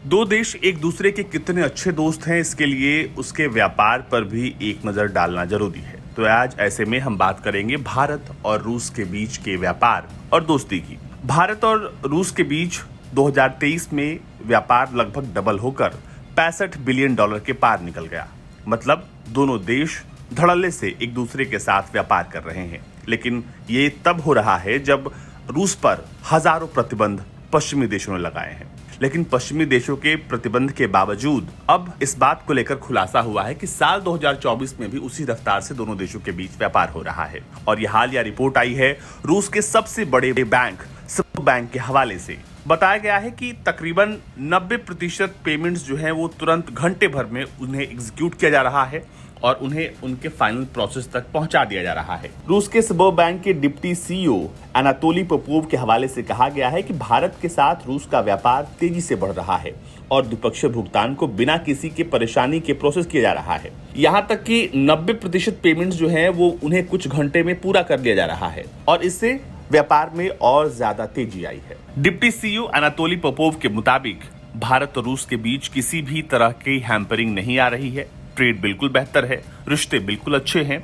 दो देश एक दूसरे के कितने अच्छे दोस्त हैं, इसके लिए उसके व्यापार पर भी एक नज़र डालना जरूरी है। तो आज ऐसे में हम बात करेंगे भारत और रूस के बीच के व्यापार और दोस्ती की। भारत और रूस के बीच 2023 में व्यापार लगभग डबल होकर $65 बिलियन के पार निकल गया। मतलब दोनों देश धड़ल्ले से एक दूसरे के साथ व्यापार कर रहे हैं। लेकिन ये तब हो रहा है जब रूस पर हजारों प्रतिबंध पश्चिमी देशों ने लगाए हैं। लेकिन पश्चिमी देशों के प्रतिबंध के बावजूद अब इस बात को लेकर खुलासा हुआ है कि साल 2024 में भी उसी रफ्तार से दोनों देशों के बीच व्यापार हो रहा है। और यह हालिया रिपोर्ट आई है रूस के सबसे बड़े बैंक स्बेर बैंक के हवाले से। बताया गया है कि तकरीबन 90% पेमेंट्स जो हैं वो तुरंत घंटे भर में उन्हें एग्जीक्यूट किया जा रहा है और उन्हें उनके फाइनल प्रोसेस तक पहुंचा दिया जा रहा है। रूस के स्बेर बैंक के डिप्टी सीईओ अनातोली पोपोव के हवाले से कहा गया है कि भारत के साथ रूस का व्यापार तेजी से बढ़ रहा है और द्विपक्षीय भुगतान को बिना किसी के परेशानी के प्रोसेस किया जा रहा है। यहाँ तक कि 90% पेमेंट्स जो हैं वो उन्हें कुछ घंटे में पूरा कर लिया जा रहा है और इससे व्यापार में और ज्यादा तेजी आई है। डिप्टी सीईओ अनातोली पोपोव के मुताबिक भारत और रूस के बीच किसी भी तरह की हैम्परिंग नहीं आ रही है। ट्रेड बिल्कुल बेहतर है, रिश्ते बिल्कुल अच्छे हैं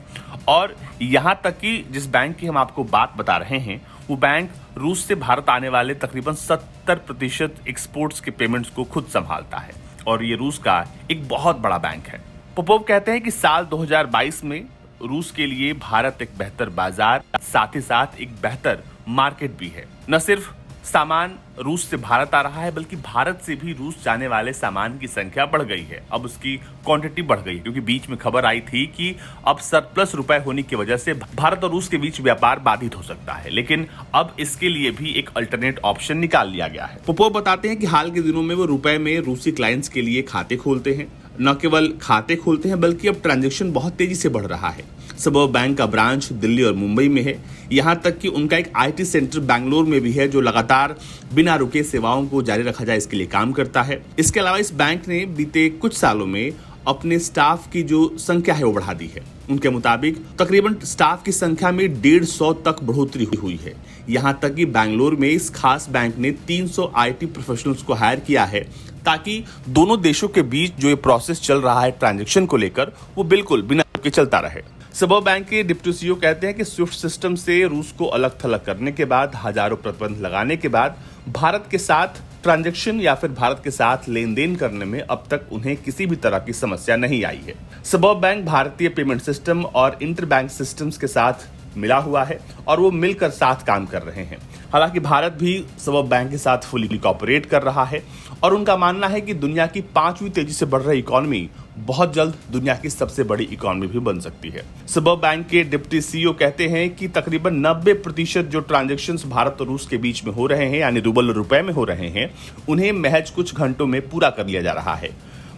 और यहाँ तक कि जिस बैंक की हम आपको बात बता रहे हैं वो बैंक रूस से भारत आने वाले तकरीबन 70% एक्सपोर्ट्स के पेमेंट्स को खुद संभालता है और ये रूस का एक बहुत बड़ा बैंक है। पोपोव कहते हैं कि साल 2022 में रूस के लिए भारत एक बेहतर बाजार, साथ ही साथ एक बेहतर मार्केट भी है। न सिर्फ सामान रूस से भारत आ रहा है बल्कि भारत से भी रूस जाने वाले सामान की संख्या बढ़ गई है। अब उसकी क्वांटिटी बढ़ गई क्योंकि बीच में खबर आई थी कि अब सरप्लस रुपए होने की वजह से भारत और रूस के बीच व्यापार बाधित हो सकता है। लेकिन अब इसके लिए भी एक अल्टरनेट ऑप्शन निकाल लिया गया है। पोपोव बताते हैं कि हाल के दिनों में वो रुपए में रूसी क्लाइंट्स के लिए खाते खोलते हैं। न केवल खाते खोलते हैं बल्कि अब ट्रांजैक्शन बहुत तेजी से बढ़ रहा है। स्बेर बैंक का ब्रांच दिल्ली और मुंबई में है। यहाँ तक कि उनका एक आईटी सेंटर बैंगलोर में भी है जो लगातार बिना रुके सेवाओं को जारी रखा जाए इसके लिए काम करता है। इसके अलावा इस बैंक ने बीते कुछ सालों में अपने स्टाफ की जो संख्या है वो बढ़ा दी है। उनके मुताबिक तकरीबन स्टाफ की संख्या में 150 तक बढ़ोतरी हुई है। यहाँ तक कि बैंगलोर में इस खास बैंक ने 300 आईटी प्रोफेशनल्स को हायर किया है ताकि दोनों देशों के बीच जो ये प्रोसेस चल रहा है ट्रांजैक्शन को लेकर वो बिल्कुल बिना रुके चलता रहे। स्बेर बैंक के डिप्टी सीईओ कहते हैं कि स्विफ्ट सिस्टम से रूस को अलग थलग करने के बाद, हजारों प्रतिबंध लगाने के बाद भारत के साथ ट्रांजैक्शन या फिर भारत के साथ लेन देन करने में अब तक उन्हें किसी भी तरह की समस्या नहीं आई है। स्बेर बैंक भारतीय पेमेंट सिस्टम और इंटर बैंक सिस्टम्स के साथ मिला हुआ है और वो मिलकर साथ काम कर रहे हैं। हालांकि भारत भी स्बेर बैंक के साथ फुली कोऑपरेट कर रहा है और उनका मानना है कि दुनिया की 5वीं तेजी से बढ़ रही इकोनॉमी बहुत जल्द दुनिया की सबसे बड़ी इकोनॉमी भी बन सकती है। स्बेर बैंक के डिप्टी सीईओ कहते हैं कि तकरीबन 90% जो ट्रांजैक्शंस भारत और रूस के बीच में हो रहे हैं यानी रूबल और रुपए में हो रहे हैं उन्हें महज कुछ घंटों में पूरा कर लिया जा रहा है।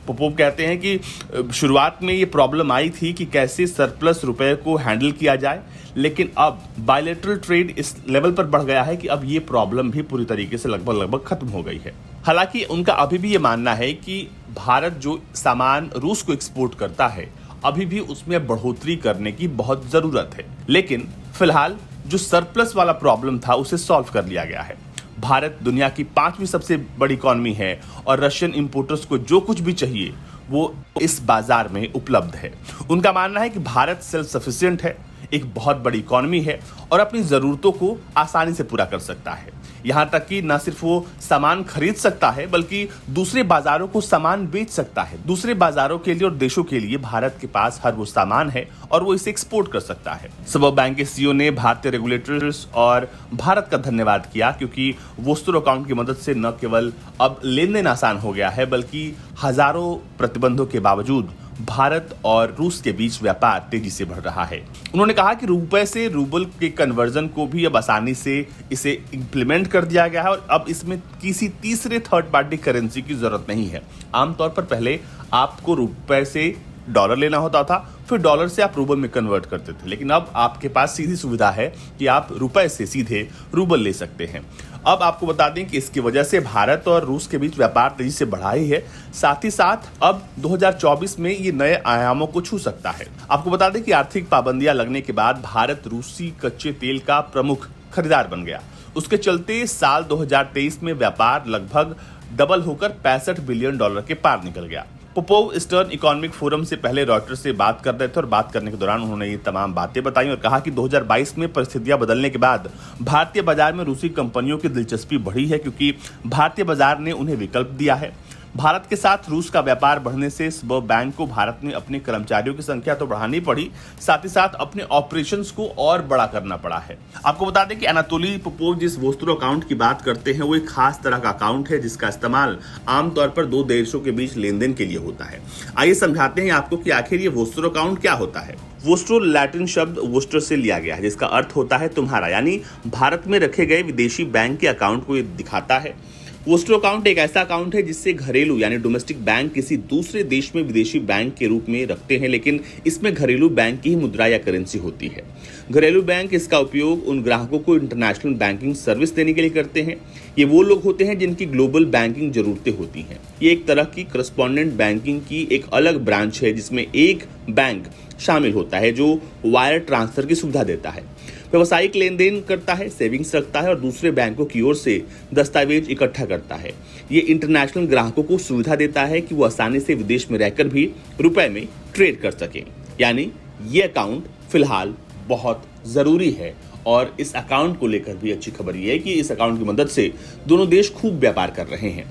पोपोव कहते हैं कि शुरुआत में ये प्रॉब्लम आई थी कि कैसे सरप्लस रुपए को हैंडल किया जाए, लेकिन अब बायलैटरल ट्रेड इस लेवल पर बढ़ गया है कि अब ये प्रॉब्लम भी पूरी तरीके से लगभग खत्म हो गई है। हालांकि उनका अभी भी ये मानना है कि भारत जो सामान रूस को एक्सपोर्ट करता है अभी भी उसमें बढ़ोतरी करने की बहुत जरूरत है। लेकिन फिलहाल जो सरप्लस वाला प्रॉब्लम था उसे सॉल्व कर लिया गया है। भारत दुनिया की 5वीं सबसे बड़ी इकोनॉमी है और रशियन इंपोर्टर्स को जो कुछ भी चाहिए वो इस बाजार में उपलब्ध है। उनका मानना है कि भारत सेल्फ सफिशिएंट है, एक बहुत बड़ी इकोनॉमी है और अपनी जरूरतों को आसानी से पूरा कर सकता है। यहाँ तक कि न सिर्फ वो सामान खरीद सकता है बल्कि दूसरे बाजारों को सामान बेच सकता है। दूसरे बाजारों के लिए और देशों के लिए भारत के पास हर वो सामान है और वो इसे एक्सपोर्ट कर सकता है। स्बेर बैंक के सीईओ ने भारतीय रेगुलेटर्स और भारत का धन्यवाद किया क्योंकि वोस्टर अकाउंट की मदद से न केवल अब लेन देन आसान हो गया है बल्कि हजारों प्रतिबंधों के बावजूद भारत और रूस के बीच व्यापार तेजी से बढ़ रहा है। उन्होंने कहा कि रुपए से रूबल के कन्वर्जन को भी अब आसानी से इसे इंप्लीमेंट कर दिया गया है और अब इसमें किसी तीसरे थर्ड पार्टी करेंसी की जरूरत नहीं है। आमतौर पर पहले आपको रुपए से डॉलर लेना होता था, फिर डॉलर से आप रूबल में कन्वर्ट करते थे, लेकिन अब आपके पास सीधी सुविधा है कि आप रुपए से सीधे रूबल ले सकते हैं। अब आपको बता दें कि इसकी वजह से भारत और रूस के बीच व्यापार तेजी से बढ़ा ही है, साथ ही साथ अब 2024 में ये नए आयामों को छू सकता है। आपको बता दें कि आर्थिक पाबंदियां लगने के बाद भारत रूसी कच्चे तेल का प्रमुख खरीदार बन गया। उसके चलते साल 2023 में व्यापार लगभग डबल होकर $65 बिलियन के पार निकल गया। पोपोव ईस्टर्न इकोनॉमिक फोरम से पहले रॉयटर्स से बात कर रहे थे और बात करने के दौरान उन्होंने ये तमाम बातें बताई और कहा कि 2022 में परिस्थितियां बदलने के बाद भारतीय बाजार में रूसी कंपनियों की दिलचस्पी बढ़ी है, क्योंकि भारतीय बाजार ने उन्हें विकल्प दिया है। भारत के साथ रूस का व्यापार बढ़ने से स्बर्ब बैंक को भारत में अपने कर्मचारियों की संख्या तो बढ़ानी पड़ी, साथ ही साथ अपने ऑपरेशंस को और बड़ा करना पड़ा है। आपको बता दें कि अनातोली पोपोव जिस वोस्ट्रो अकाउंट की बात करते हैं वो एक खास तरह का अकाउंट है जिसका इस्तेमाल आमतौर पर दो देशों के बीच लेन देन के लिए होता है। आइए समझाते हैं आपको कि आखिर ये वोस्ट्रो अकाउंट क्या होता है। वोस्ट्रो लैटिन शब्द वोस्टर से लिया गया है जिसका अर्थ होता है तुम्हारा, यानी भारत में रखे गए विदेशी बैंक के अकाउंट को ये दिखाता है। वोस्ट्रो अकाउंट एक ऐसा अकाउंट है जिससे घरेलू यानी डोमेस्टिक बैंक किसी दूसरे देश में विदेशी बैंक के रूप में रखते हैं, लेकिन इसमें घरेलू बैंक की ही मुद्रा या करेंसी होती है। घरेलू बैंक इसका उपयोग उन ग्राहकों को इंटरनेशनल बैंकिंग सर्विस देने के लिए करते हैं। ये वो लोग होते हैं जिनकी ग्लोबल बैंकिंग जरूरतें होती हैं। ये एक तरह की करस्पॉन्डेंट बैंकिंग की एक अलग ब्रांच है जिसमें एक बैंक शामिल होता है जो वायर ट्रांसफर की सुविधा देता है, व्यावसायिक लेन देन करता है, सेविंग्स रखता है और दूसरे बैंकों की ओर से दस्तावेज इकट्ठा करता है। ये इंटरनेशनल ग्राहकों को सुविधा देता है कि वो आसानी से विदेश में रहकर भी रुपए में ट्रेड कर सकें। यानी ये अकाउंट फिलहाल बहुत जरूरी है और इस अकाउंट को लेकर भी अच्छी खबर ये है कि इस अकाउंट की मदद से दोनों देश खूब व्यापार कर रहे हैं।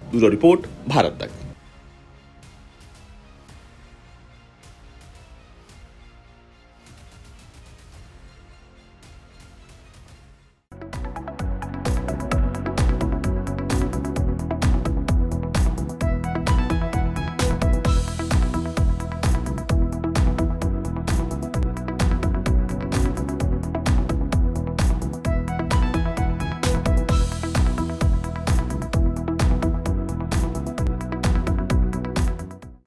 ब्यूरो रिपोर्ट, भारत तक।